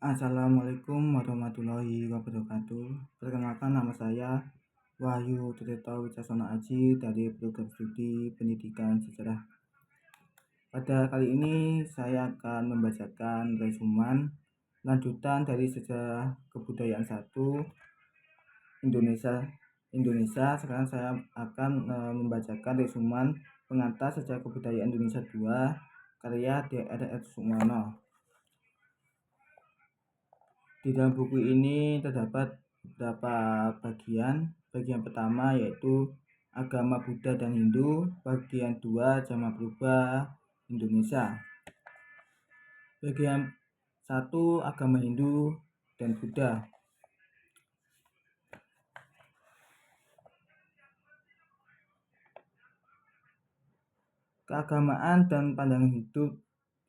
Assalamualaikum warahmatullahi wabarakatuh. Perkenalkan, nama saya Wahyu Tirta Wicaksono Aji dari program studi Pendidikan Sejarah. Pada kali ini saya akan membacakan resumen lanjutan dari Sejarah Kebudayaan 1 Indonesia. Sekarang saya akan membacakan resumen pengantar Sejarah Kebudayaan Indonesia 2 karya Dr. Sukmono. Di dalam buku ini terdapat beberapa bagian. Bagian pertama yaitu agama Buddha dan Hindu, bagian 2 zaman berubah Indonesia. Bagian 1 agama Hindu dan Buddha. Keagamaan dan pandangan hidup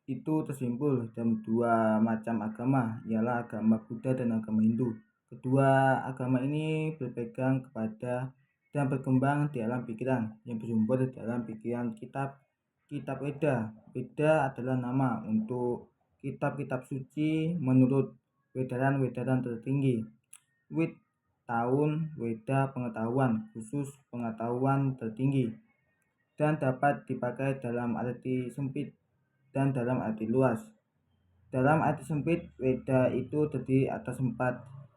itu tersimpul dalam dua macam agama, ialah agama Buddha dan agama Hindu. Kedua agama ini berpegang kepada dan berkembang di alam pikiran yang bersumber dalam pikiran kitab Weda. Weda adalah nama untuk kitab-kitab suci menurut wedaran tertinggi. Wid tahun, Weda pengetahuan, khusus pengetahuan tertinggi, dan dapat dipakai dalam arti sempit dan dalam arti luas. Dalam arti sempit, Weda itu terdiri atas 4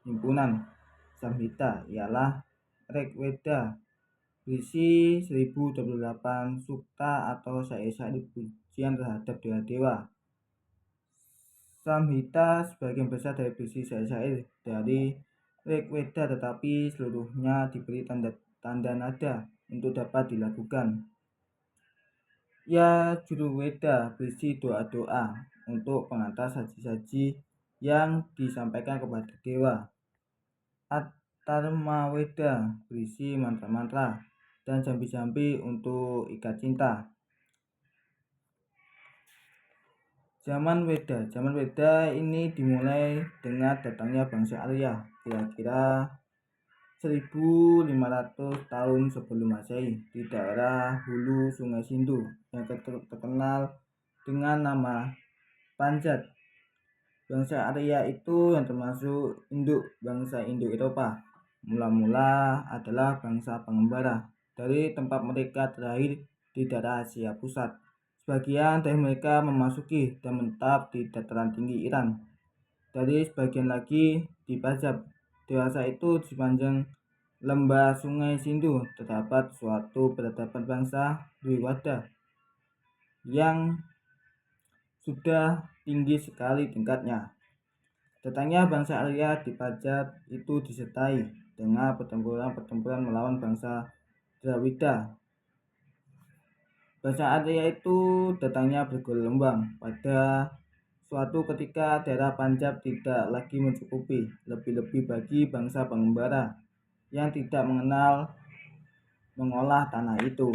himpunan. Samhita ialah Rig Weda, berisi 1028 sukta atau syair-syair pujian terhadap dewa-dewa. Samhita sebagian besar dari berisi syair-syair dari Rig Weda, tetapi seluruhnya diberi tanda nada untuk dapat dilakukan. Yajurweda berisi doa-doa untuk pengantar saji-saji yang disampaikan kepada dewa. Atharmaweda berisi mantra-mantra dan jambi-jambi untuk ikat cinta. Zaman Weda ini dimulai dengan datangnya bangsa Arya kira-kira 1500 tahun sebelum Masehi di daerah hulu Sungai Sindu yang terkenal dengan nama Panjat. Bangsa Arya itu yang termasuk induk bangsa Indo-Eropa mula-mula adalah bangsa pengembara dari tempat mereka terakhir di daerah Asia Pusat. Sebagian dari mereka memasuki dan menetap di dataran tinggi Iran. Dari sebagian lagi di Punjab. Dewasa itu di sepanjang lembah Sungai Sindu terdapat suatu peradaban bangsa Dwiwada yang sudah tinggi sekali tingkatnya. Datangnya bangsa Arya di Punjab itu disertai dengan pertempuran melawan bangsa Drawida. Bangsa Arya itu datangnya bergelombang. Pada suatu ketika daerah Punjab tidak lagi mencukupi, lebih-lebih bagi bangsa pengembara yang tidak mengolah tanah itu.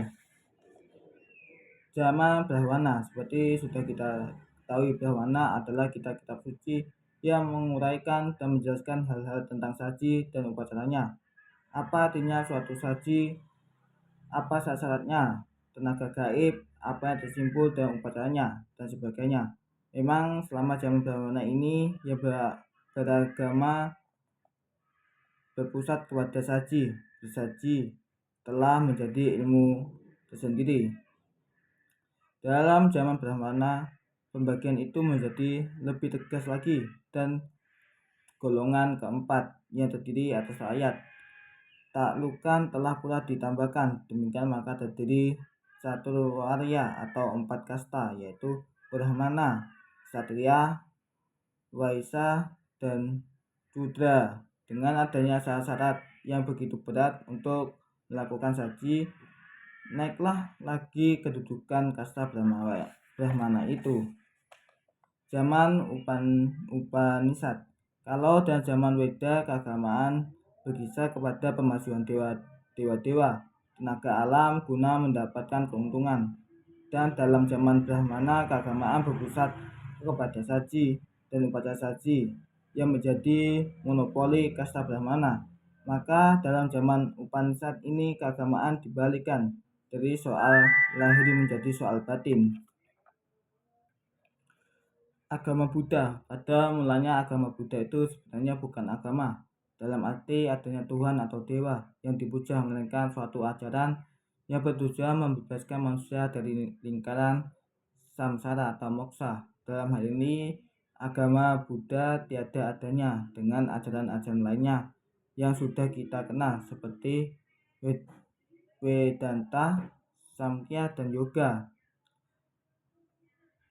Zaman Brahwana, seperti sudah kita ketahui, Brahwana adalah kitab-kitab suci yang menguraikan dan menjelaskan hal-hal tentang saji dan upacaranya. Apa artinya suatu saji, apa syarat-syaratnya, tenaga gaib, apa yang tersimpul dalam upacaranya, dan sebagainya. Memang selama zaman Brahwana ini yang beragama berpusat kepada saji. Bersaji telah menjadi ilmu tersendiri. Dalam zaman Brahmana, pembagian itu menjadi lebih tegas lagi, dan golongan keempat yang terdiri atas rakyat taklukan telah pula ditambahkan. Demikian maka terdiri Caturwarya atau 4 kasta, yaitu Brahmana, Ksatria, Waisya, dan Cudra. Dengan adanya syarat-syarat yang begitu berat untuk melakukan saji, naiklah lagi kedudukan kasta Brahmana itu. Zaman Upanishad. Kalau dalam zaman Weda, keagamaan berkisar kepada pemalsuan dewa-dewa, tenaga alam guna mendapatkan keuntungan. Dan dalam zaman Brahmana, keagamaan berpusat kepada saji dan upacara saji yang menjadi monopoli kasta Brahmana. Maka dalam zaman Upanishad ini keagamaan dibalikan dari soal lahir menjadi soal batin. Agama Buddha. Pada mulanya agama Buddha itu sebenarnya bukan agama dalam arti adanya Tuhan atau dewa yang dipuja, melainkan suatu ajaran yang bertujuan membebaskan manusia dari lingkaran samsara atau moksa. Dalam hal ini agama Buddha tiada adanya dengan ajaran-ajaran lainnya yang sudah kita kenal seperti Vedanta, Samkhya, dan Yoga.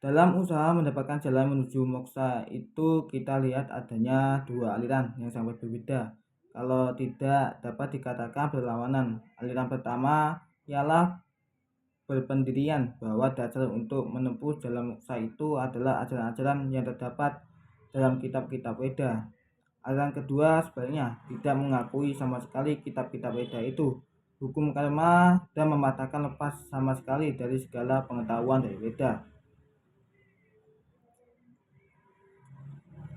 Dalam usaha mendapatkan jalan menuju moksa itu kita lihat adanya dua aliran yang sangat berbeda, kalau tidak dapat dikatakan berlawanan. Aliran pertama ialah berpendirian bahwa dasar untuk menempuh jalan moksa itu adalah ajaran-ajaran yang terdapat dalam kitab-kitab Weda. Aliran kedua sebenarnya tidak mengakui sama sekali kitab-kitab Weda itu, hukum karma, dan mematahkan lepas sama sekali dari segala pengetahuan dari Weda.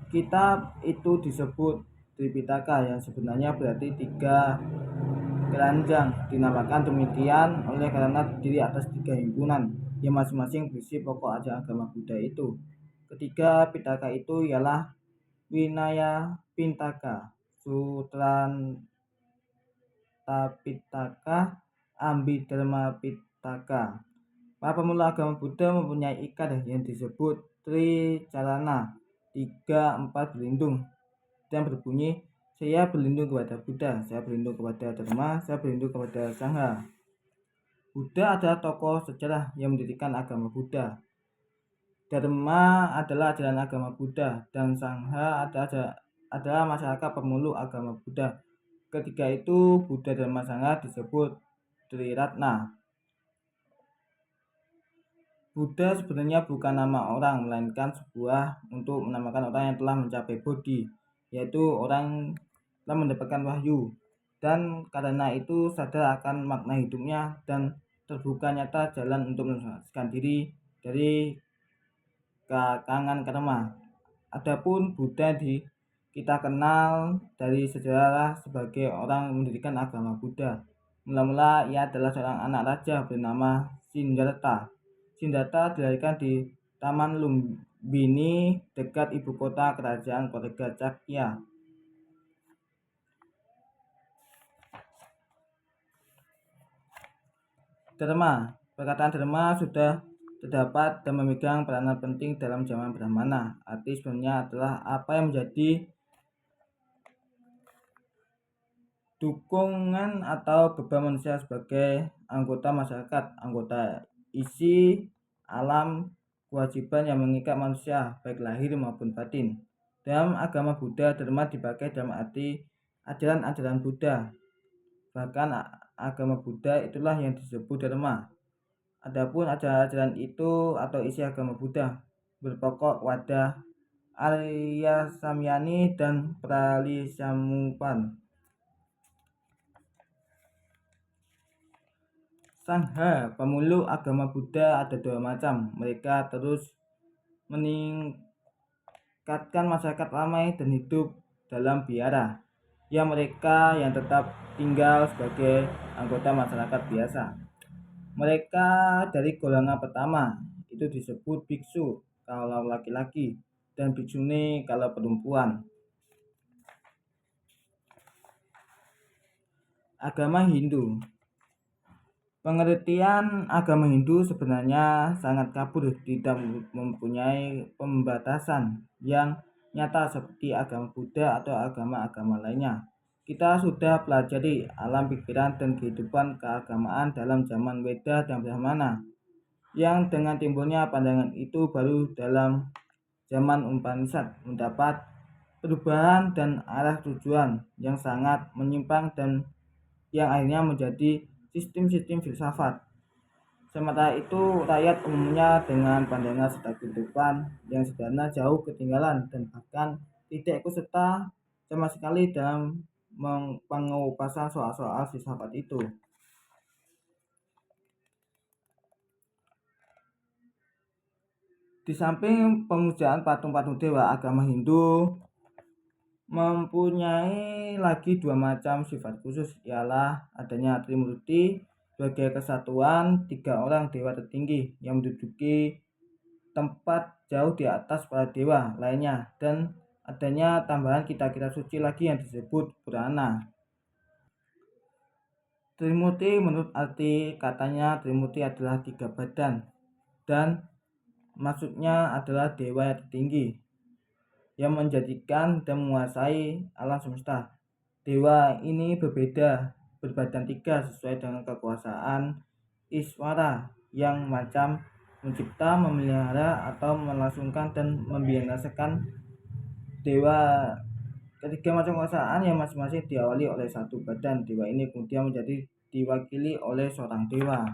Kitab itu disebut Tripitaka yang sebenarnya berarti 3 keranjang. Dinamakan demikian oleh karena terdiri atas 3 himpunan yang masing-masing berisi pokok ajaran agama Buddha itu. Ketiga Pitaka itu ialah Vinaya Pintaka, Sutranta Pitaka, Ambidharma Pitaka. Para pemula agama Buddha mempunyai ikat yang disebut Tricarana, 3-4 berlindung, dan berbunyi, saya berlindung kepada Buddha, saya berlindung kepada Dharma, saya berlindung kepada Sangha. Buddha adalah tokoh sejarah yang mendirikan agama Buddha. Dharma adalah ajaran agama Buddha, dan Sangha adalah masyarakat pemeluk agama Buddha. Ketiga itu, Buddha, Dharma, Sangha, disebut Triratna. Buddha sebenarnya bukan nama orang, melainkan sebuah untuk menamakan orang yang telah mencapai bodhi, yaitu orang telah mendapatkan wahyu, dan karena itu sadar akan makna hidupnya dan terbuka nyata jalan untuk melepaskan diri dari kekangan karma. Adapun Buddha kita kenal dari sejarah sebagai orang mendirikan agama Buddha. Mula-mula ia adalah seorang anak raja bernama Siddhartha. Siddhartha dilahirkan di Taman Lumbini dekat ibu kota kerajaan keluarga Cakya. Dharma. Perkataan Dharma sudah terdapat dan memegang peranan penting dalam zaman Brahmana. Arti sebenarnya adalah apa yang menjadi dukungan atau beban manusia sebagai anggota masyarakat, anggota isi alam, kewajiban yang mengikat manusia baik lahir maupun batin. Dalam agama Buddha, Dharma dipakai dalam arti ajaran-ajaran Buddha. Bahkan agama Buddha itulah yang disebut Dharma. Adapun ajaran-ajaran itu atau isi agama Buddha berpokok wadah Arya Samyani dan Pralisamupan. Sangha, pemeluk agama Buddha ada 2 macam. Mereka terus meningkatkan masyarakat ramai dan hidup dalam biara, yang mereka yang tetap tinggal sebagai anggota masyarakat biasa. Mereka dari golongan pertama itu disebut biksu kalau laki-laki dan biksuni kalau perempuan. Agama Hindu. Pengertian agama Hindu sebenarnya sangat kabur, tidak mempunyai pembatasan yang nyata seperti agama Buddha atau agama-agama lainnya. Kita sudah pelajari alam pikiran dan kehidupan keagamaan dalam zaman Weda dan Brahmana, yang dengan timbulnya pandangan itu baru dalam zaman Upanishad mendapat perubahan dan arah tujuan yang sangat menyimpang dan yang akhirnya menjadi sistem-sistem filsafat. Sementara itu, rakyat umumnya dengan pandangan serta kehidupan yang sederhana jauh ketinggalan dan bahkan tidak ikut serta sama sekali dalam pengupasan soal-soal filsafat itu. Di samping pemujaan patung-patung dewa, agama Hindu mempunyai lagi 2 macam sifat khusus, ialah adanya Trimurti sebagai kesatuan 3 orang dewa tertinggi yang menduduki tempat jauh di atas para dewa lainnya, dan adanya tambahan kitab-kitab suci lagi yang disebut Purana. Trimurti, menurut arti katanya, Trimurti adalah 3 badan, dan maksudnya adalah dewa yang tertinggi yang menjadikan dan menguasai alam semesta. Dewa ini berbadan 3 sesuai dengan kekuasaan Iswara yang macam mencipta, memelihara, atau melangsungkan dan membinasakan. Dewa ketiga macam kekuasaan yang masing-masing diawali oleh satu badan. Dewa ini kemudian menjadi diwakili oleh seorang dewa.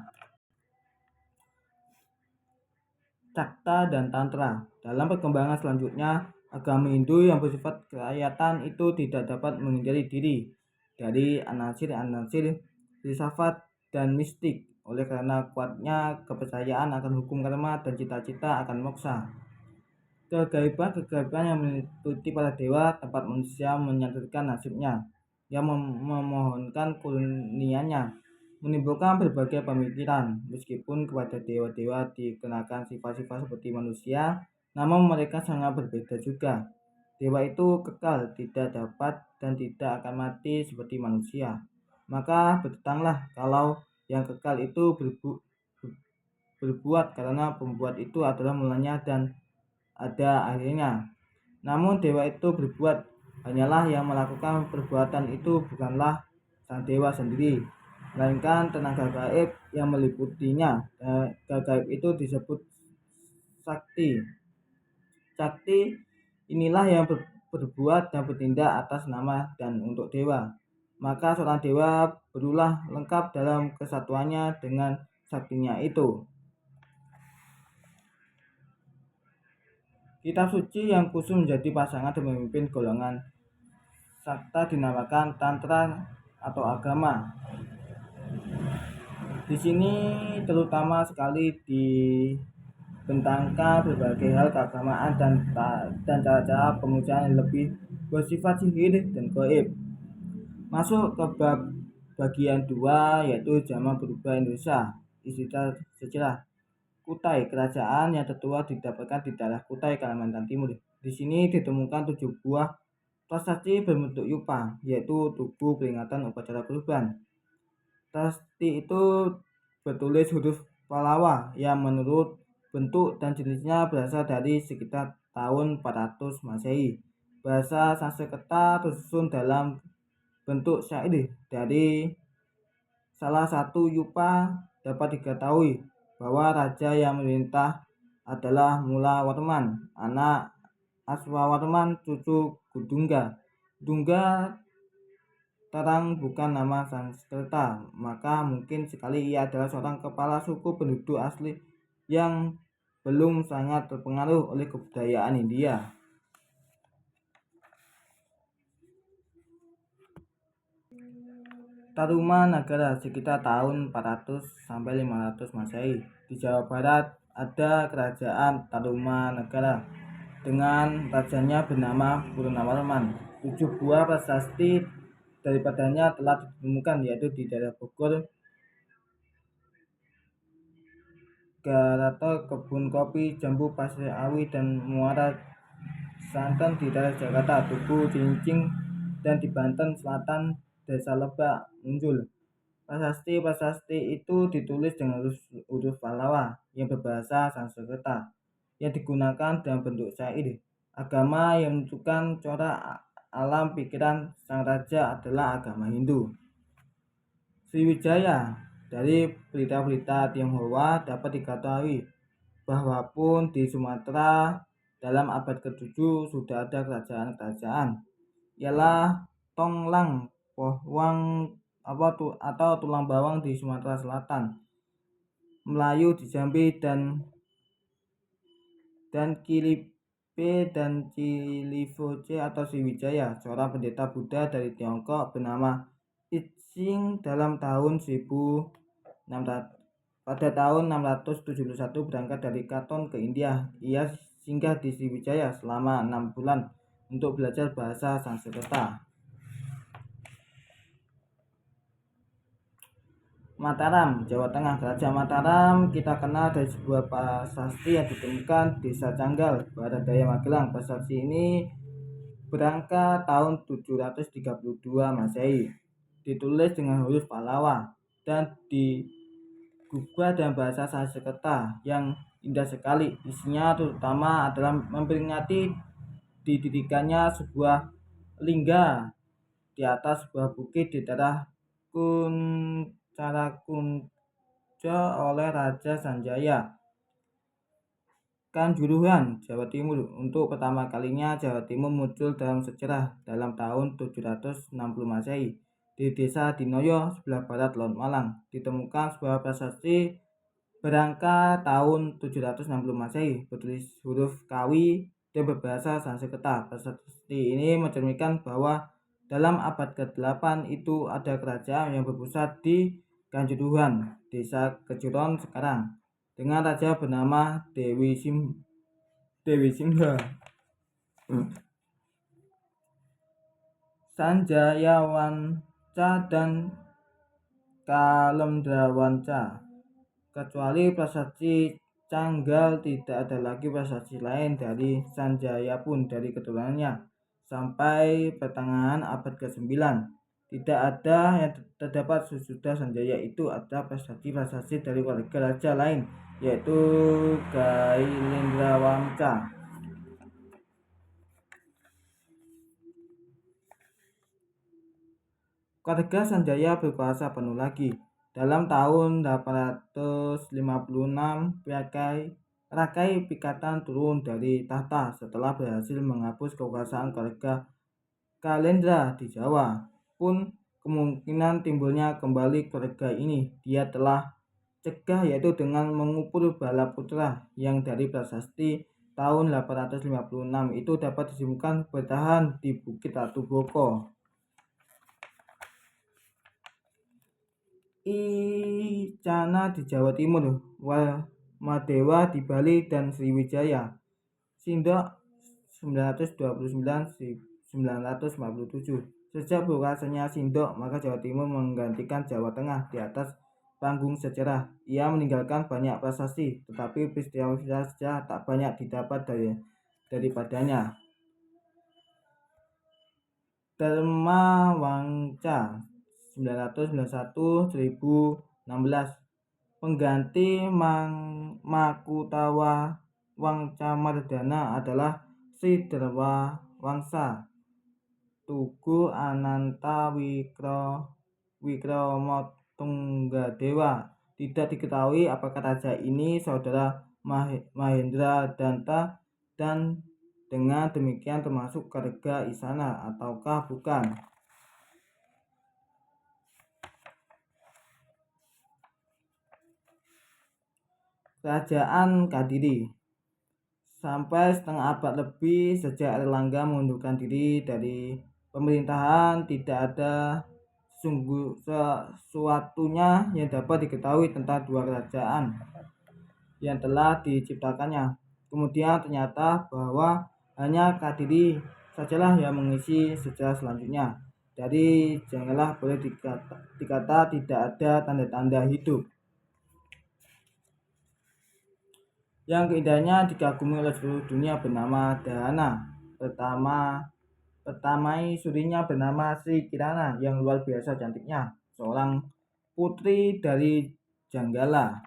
Cakta dan Tantra. Dalam perkembangan selanjutnya, agama Hindu yang bersifat kerakyatan itu tidak dapat menghindari diri dari anasir-anasir filsafat dan mistik, oleh karena kuatnya kepercayaan akan hukum karma dan cita-cita akan moksa. Kegaiban yang meliputi para dewa, tempat manusia menyandarkan nasibnya, yang memohonkan kurnianya, menimbulkan berbagai pemikiran. Meskipun kepada dewa-dewa dikenakan sifat-sifat seperti manusia, namun mereka sangat berbeda juga. Dewa itu kekal, tidak dapat dan tidak akan mati seperti manusia. Maka bertetanglah kalau yang kekal itu berbuat, karena pembuat itu adalah mulanya dan ada akhirnya. Namun dewa itu berbuat, hanyalah yang melakukan perbuatan itu bukanlah sang dewa sendiri, melainkan tenaga gaib yang meliputinya. Tenaga gaib itu disebut sakti. Sakti inilah yang berbuat dan bertindak atas nama dan untuk dewa. Maka seorang dewa berulah lengkap dalam kesatuannya dengan saktinya itu. Kitab suci yang khusus menjadi pasangan dan memimpin golongan sakta dinamakan Tantra atau agama. Di sini terutama sekali dibentangkan berbagai hal keagamaan dan cara-cara pemujaan yang lebih bersifat sihir dan gaib. Masuk ke bab bagian 2, yaitu zaman berubah Indonesia. Istilah sejarah. Kutai, kerajaan yang tertua didapatkan di daerah Kutai, Kalimantan Timur. Di sini ditemukan 7 buah prasasti berbentuk yupa, yaitu tugu peringatan upacara kurban. Prasasti itu bertulis huruf Pallawa yang menurut bentuk dan jenisnya berasal dari sekitar tahun 400 Masehi. Bahasa Sanskerta tersusun dalam bentuk syair. Dari salah satu yupa dapat diketahui bahwa raja yang memerintah adalah Mulawarman, anak Aswawarman, cucu Kudungga. Kudungga terang bukan nama Sanskerta, maka mungkin sekali ia adalah seorang kepala suku penduduk asli yang belum sangat terpengaruh oleh kebudayaan India. Tarumanagara sekitar tahun 400 sampai 500 Masehi. Di Jawa Barat ada kerajaan Tarumanagara dengan rajanya bernama Purnawarman. 7 buah prasasti daripadanya telah ditemukan, yaitu di daerah Bogor, Garato, Kebun Kopi, Jambu, Pasir Awi, dan Muara Santan di daerah Jakarta, Tugu, Cilincing, dan di Banten Selatan, Desa Lebak muncul. Prasasti itu ditulis dengan huruf Pallawa yang berbahasa Sanskerta, yang digunakan dalam bentuk syair. Agama yang menentukan corak alam pikiran sang raja adalah agama Hindu. Sriwijaya. Dari berita-berita Tionghoa dapat diketahui bahwa pun di Sumatera dalam abad ke-7 sudah ada kerajaan-kerajaan, ialah Tonglang Pohwang atau Tulang Bawang di Sumatera Selatan, Melayu di Jambi, dan Kilipe dan Cilivoce atau Sriwijaya. Seorang pendeta Buddha dari Tiongkok bernama Ixing dalam tahun 1600 pada tahun 671 berangkat dari Katon ke India. Ia singgah di Sriwijaya selama 6 bulan untuk belajar bahasa Sanskerta. Mataram, Jawa Tengah. Kerajaan Mataram kita kenal dari sebuah prasasti yang ditemukan Desa Canggal, Barat Daya Magelang. Prasasti ini berangkat tahun 732 Masehi. Ditulis dengan huruf Pallawa dan digubah dalam bahasa Sanskerta yang indah sekali. Isinya terutama adalah memperingati didirikannya sebuah lingga di atas sebuah bukit di daerah Kuncarakunco oleh Raja Sanjaya, Kanjuruhan, Jawa Timur. Untuk pertama kalinya Jawa Timur muncul dalam sejarah dalam tahun 760 Masehi. Di desa Dinoyo, sebelah barat Laut Malang, ditemukan sebuah prasasti berangkat tahun 760 Masehi, bertulis huruf Kawi dan berbahasa Sanskerta. Prasasti ini mencerminkan bahwa dalam abad ke-8 itu ada kerajaan yang berpusat di Kanjuruhan, Desa Kejuron sekarang, dengan raja bernama Dewi Singha. Sanjayawanca dan Kalendrawanca. Kecuali prasasti Canggal, tidak ada lagi prasasti lain dari Sanjaya pun dari keturunannya. Sampai pertengahan abad ke-9 tidak ada yang terdapat sesudah Sanjaya itu ada prasasti dari keluarga raja lain, yaitu Gailendrawangsa. Keluarga Sanjaya berkuasa penuh lagi. Dalam tahun 856 Rakai Pikatan turun dari tahta setelah berhasil menghapus kekuasaan keluarga Kalendra di Jawa. Pun kemungkinan timbulnya kembali keluarga ini dia telah cegah, yaitu dengan mengubur Balaputra yang dari prasasti tahun 856 itu dapat ditemukan bertahan di Bukit Ratu Boko. Icana di Jawa Timur, Madewa di Bali, dan Sriwijaya. Sindok 929-947. Sejak berkuasanya Sindok, maka Jawa Timur menggantikan Jawa Tengah di atas panggung sejarah. Ia meninggalkan banyak prasasti, tetapi peristiwa sejarah tak banyak didapat daripadanya. Dharma Wangca 991-1016. Pengganti Makutawa Wangcamardana adalah Sri Dharma Wangsa. Tugu Ananta Wikramotunggadewa. Tidak diketahui apakah raja ini saudara Mahendra Danta dan dengan demikian termasuk keluarga Isana ataukah bukan. Kerajaan Kadiri. Sampai setengah abad lebih sejak Erlangga mengundurkan diri dari pemerintahan, tidak ada sesuatunya yang dapat diketahui tentang dua kerajaan yang telah diciptakannya. Kemudian ternyata bahwa hanya Kadiri sajalah yang mengisi sejarah selanjutnya. Dari janganlah boleh dikata tidak ada tanda-tanda hidup. Yang keindahannya dikagumi oleh seluruh dunia bernama Dahana. Pertamai surinya bernama Sri Kirana yang luar biasa cantiknya, seorang putri dari Janggala.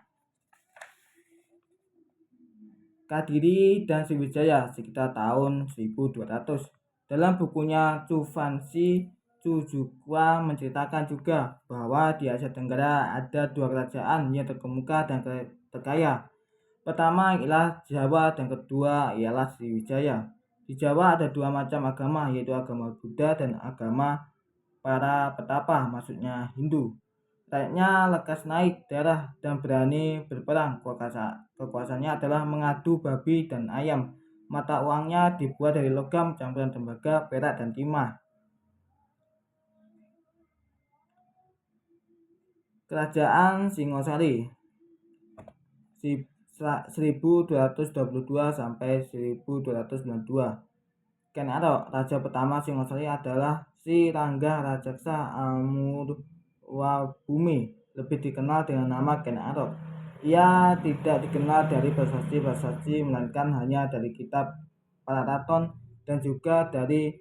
Kadiri dan Sriwijaya sekitar tahun 1200. Dalam bukunya Cuvansi, Cujukwa menceritakan juga bahwa di Asia Tenggara ada dua kerajaan yang terkemuka dan terkaya. Pertama ialah Jawa dan kedua ialah Sriwijaya. Di Jawa ada dua macam agama, yaitu agama Buddha dan agama para petapa, maksudnya Hindu. Rakyatnya lekas naik darah dan berani berperang. Kekuasaannya adalah mengadu babi dan ayam. Mata uangnya dibuat dari logam campuran tembaga, perak, dan timah. Kerajaan Singosari 1222 sampai 1292. Ken Arok, raja pertama Singosari adalah Sri Rangga Rajaksa Amurwabhumi. lebih dikenal dengan nama Ken Arok. Ia tidak dikenal dari prasasti-prasasti, melainkan hanya dari kitab Pararaton dan juga dari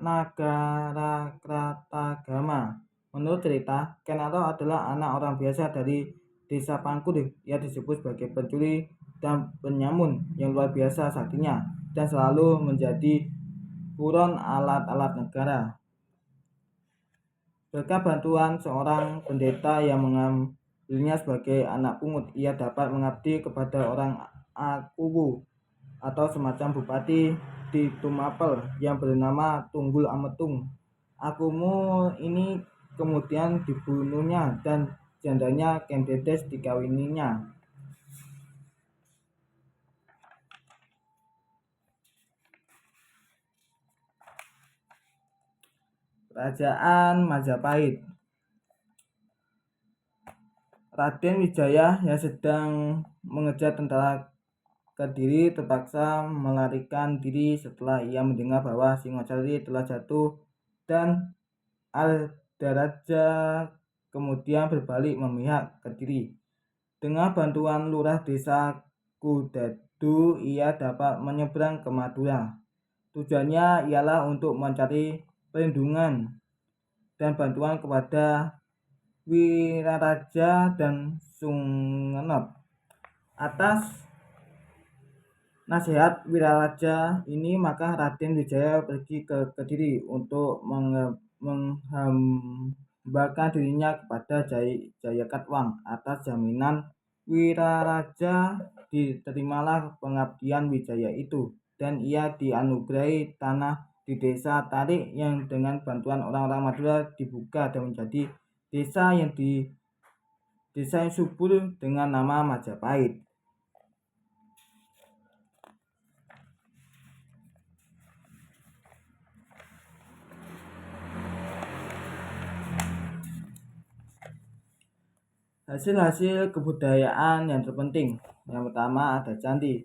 Nagara Kratagama. Menurut cerita, Ken Arok adalah anak orang biasa dari desa Pangkur. Ia disebut sebagai pencuri dan penyamun yang luar biasa saktinya dan selalu menjadi buron alat-alat negara. Berkat bantuan seorang pendeta yang mengambilnya sebagai anak pungut, ia dapat mengabdi kepada orang Akuwu atau semacam bupati di Tumapel yang bernama Tunggul Ametung. Akumu ini kemudian dibunuhnya dan jandanya Ken Dedes dikawininya. Kerajaan Majapahit. Raden Wijaya yang sedang mengejar tentara Kediri terpaksa melarikan diri setelah ia mendengar bahwa Singosari telah jatuh dan Aldaraja kemudian berbalik memihak Kediri. Dengan bantuan lurah desa Kudadu, ia dapat menyeberang ke Madura. Tujuannya ialah untuk mencari perlindungan dan bantuan kepada Wiraraja dan Sungenot. Atas nasihat Wiraraja ini, maka Raden Wijaya pergi ke Kediri untuk menghambakan dirinya kepada Jayakatwang. Atas jaminan Wiraraja, diterimalah pengabdian Wijaya itu, dan ia dianugerahi tanah di desa Tarik yang dengan bantuan orang-orang Madura dibuka dan menjadi desa yang subur dengan nama Majapahit. Hasil-hasil kebudayaan yang terpenting. Yang pertama ada candi.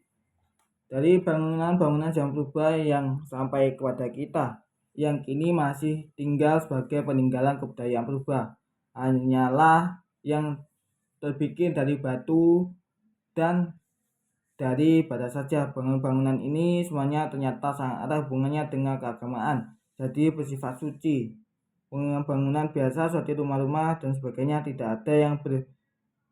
Dari bangunan-bangunan zaman purba yang sampai kepada kita, yang kini masih tinggal sebagai peninggalan kebudayaan purba, hanyalah yang terbikin dari batu dan dari bata saja. Bangunan-bangunan ini semuanya ternyata sangat ada hubungannya dengan keagamaan, jadi bersifat suci. Bangunan biasa seperti rumah-rumah dan sebagainya tidak ada yang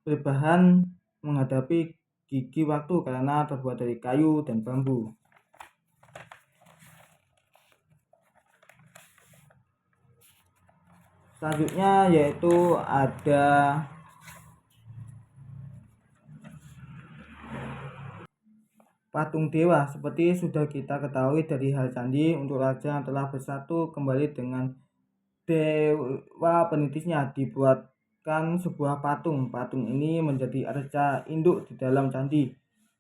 berbahan menghadapi gigi waktu karena terbuat dari kayu dan bambu. Selanjutnya yaitu ada patung dewa. Seperti sudah kita ketahui dari hal candi, untuk raja yang telah bersatu kembali dengan dewa penitisnya, dibuatkan sebuah patung. Patung ini menjadi arca induk di dalam candi.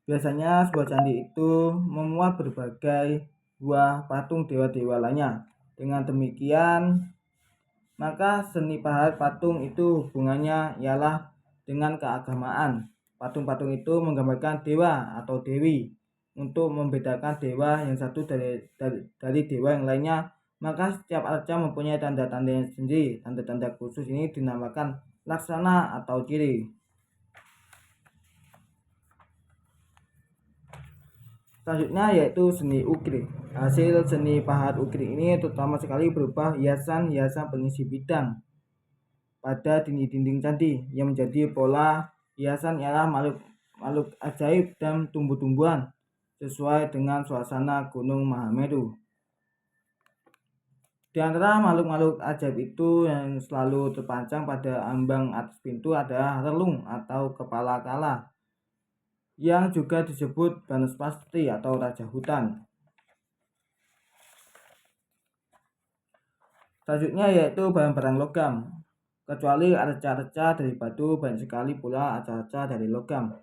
Biasanya sebuah candi itu memuat berbagai buah patung dewa-dewa lainnya. Dengan demikian, maka seni pahat patung itu hubungannya ialah dengan keagamaan. Patung-patung itu menggambarkan dewa atau dewi. Untuk membedakan dewa yang satu dari dewa yang lainnya, maka setiap arca mempunyai tanda-tanda yang sendiri. Tanda-tanda khusus ini dinamakan laksana atau ciri. Selanjutnya yaitu seni ukir. Hasil seni pahat ukir ini terutama sekali berupa hiasan-hiasan pengisi bidang pada dinding-dinding candi. Yang menjadi pola hiasan ialah makhluk ajaib dan tumbuh-tumbuhan sesuai dengan suasana Gunung Mahameru. Di antara makhluk-makhluk ajaib itu yang selalu terpancang pada ambang atas pintu adalah relung atau kepala kala, yang juga disebut Banaspati atau Raja Hutan. Selanjutnya yaitu barang-barang logam. Kecuali arca-arca dari batu, banyak sekali pula arca-arca dari logam.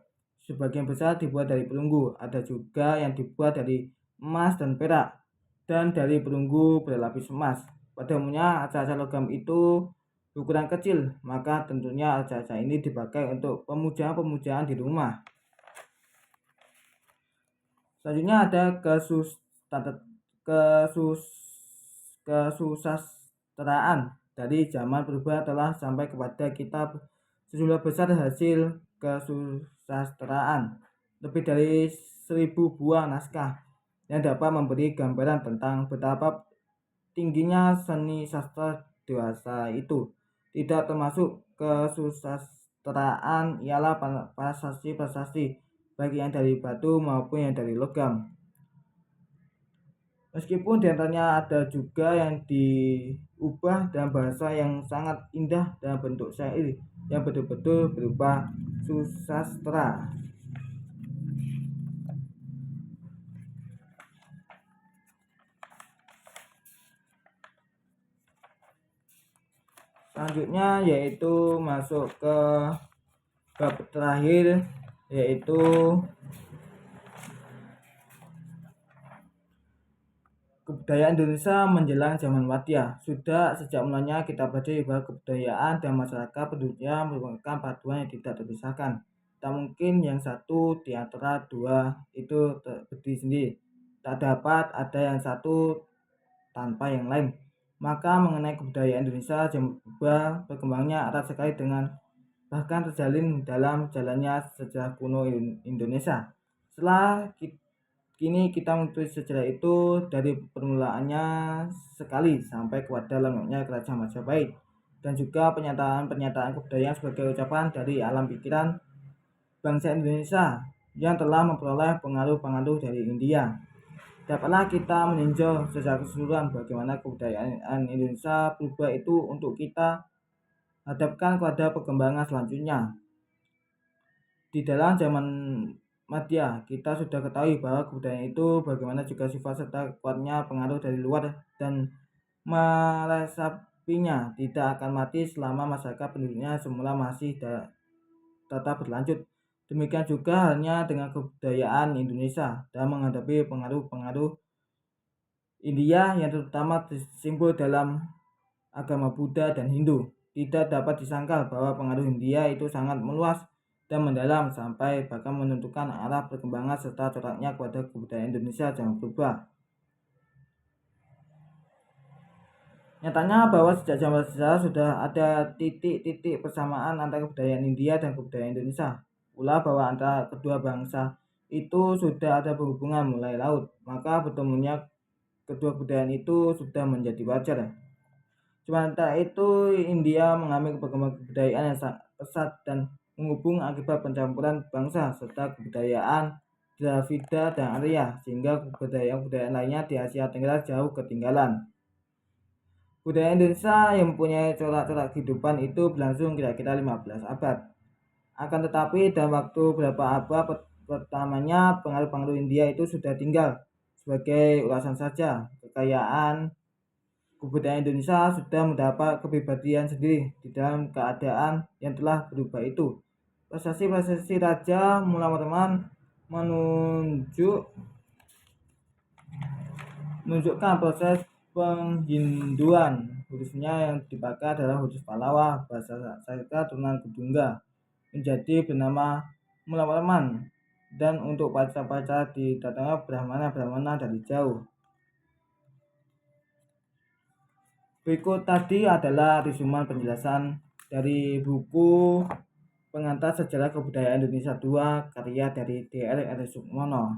Sebagian besar dibuat dari perunggu, ada juga yang dibuat dari emas dan perak, dan dari perunggu berlapis emas. Pada umumnya arca-arca logam itu berukuran kecil, maka tentunya arca-arca ini dipakai untuk pemujaan-pemujaan di rumah. Selanjutnya ada kesusastraan. dari zaman purba telah sampai kepada kita sejumlah besar hasil kesusastraan, lebih dari 1000 buah naskah yang dapat memberi gambaran tentang betapa tingginya seni sastra dewasa itu. Tidak termasuk kesusastraan ialah prasasti-prasasti, baik yang dari batu maupun yang dari logam. Meskipun diantaranya ada juga yang diubah dalam bahasa yang sangat indah dalam bentuk syair yang betul-betul berupa susastra. Selanjutnya yaitu masuk ke bab terakhir, yaitu kebudayaan Indonesia menjelang zaman Wadyah. Sudah sejak mulanya kita pelajari bahwa kebudayaan dan masyarakat penduduknya merupakan paduan yang tidak terpisahkan. Tak mungkin yang satu di antara dua itu berdiri sendiri. Tak dapat ada yang satu tanpa yang lain. Maka mengenai kebudayaan Indonesia zaman purba berkembangnya erat sekali dengan bahkan terjalin dalam jalannya sejarah kuno Indonesia. Setelah kini kita mengikuti sejarah itu dari permulaannya sekali sampai kepada lamanya kerajaan Majapahit, dan juga pernyataan-pernyataan kebudayaan sebagai ucapan dari alam pikiran bangsa Indonesia yang telah memperoleh pengaruh-pengaruh dari India. Dapatlah kita meninjau secara keseluruhan bagaimana kebudayaan Indonesia berubah itu untuk kita hadapkan kepada perkembangan selanjutnya. Di dalam zaman Madya, kita sudah ketahui bahwa kebudayaan itu bagaimana juga sifat serta kuatnya pengaruh dari luar dan meresapinya tidak akan mati selama masyarakat penduduknya semula masih tetap berlanjut. Demikian juga halnya dengan kebudayaan Indonesia dalam menghadapi pengaruh-pengaruh India yang terutama tersimpul dalam agama Buddha dan Hindu. Tidak dapat disangkal bahwa pengaruh India itu sangat meluas dan mendalam sampai bahkan menentukan arah perkembangan serta coraknya kepada kebudayaan Indonesia zaman purba. Nyatanya bahwa sejak zaman sejarah sudah ada titik-titik persamaan antara kebudayaan India dan kebudayaan Indonesia. Pula bahwa antara kedua bangsa itu sudah ada berhubungan mulai laut, maka bertemunya kedua kebudayaan itu sudah menjadi wajar. Sementara itu India mengambil perkembangan kebudayaan yang sangat pesat dan menghubung akibat pencampuran bangsa serta kebudayaan Dravida dan Arya, sehingga kebudayaan lainnya di Asia Tenggara jauh ketinggalan. Budaya Indonesia yang mempunyai corak-corak kehidupan itu berlangsung kira-kira 15 abad. Akan tetapi dalam waktu beberapa abad pertamanya pengaruh-pengaruh India itu sudah tinggal. Sebagai ulasan saja, kekayaan kebudayaan Indonesia sudah mendapat kepribadian sendiri di dalam keadaan yang telah berubah itu. Prestasi-prestasi Raja Mula Warman menunjukkan proses penghinduan. Hurufnya yang dipakai adalah huruf Pallawa, bahasa Sanskerta turunan Kedungga, menjadi bernama Mula Warman, dan untuk pacar-pacar didatangkan Brahmana dari jauh. Berikut tadi adalah resumen penjelasan dari buku Pengantar Sejarah Kebudayaan Indonesia II karya dari Dr. R. Sukmono.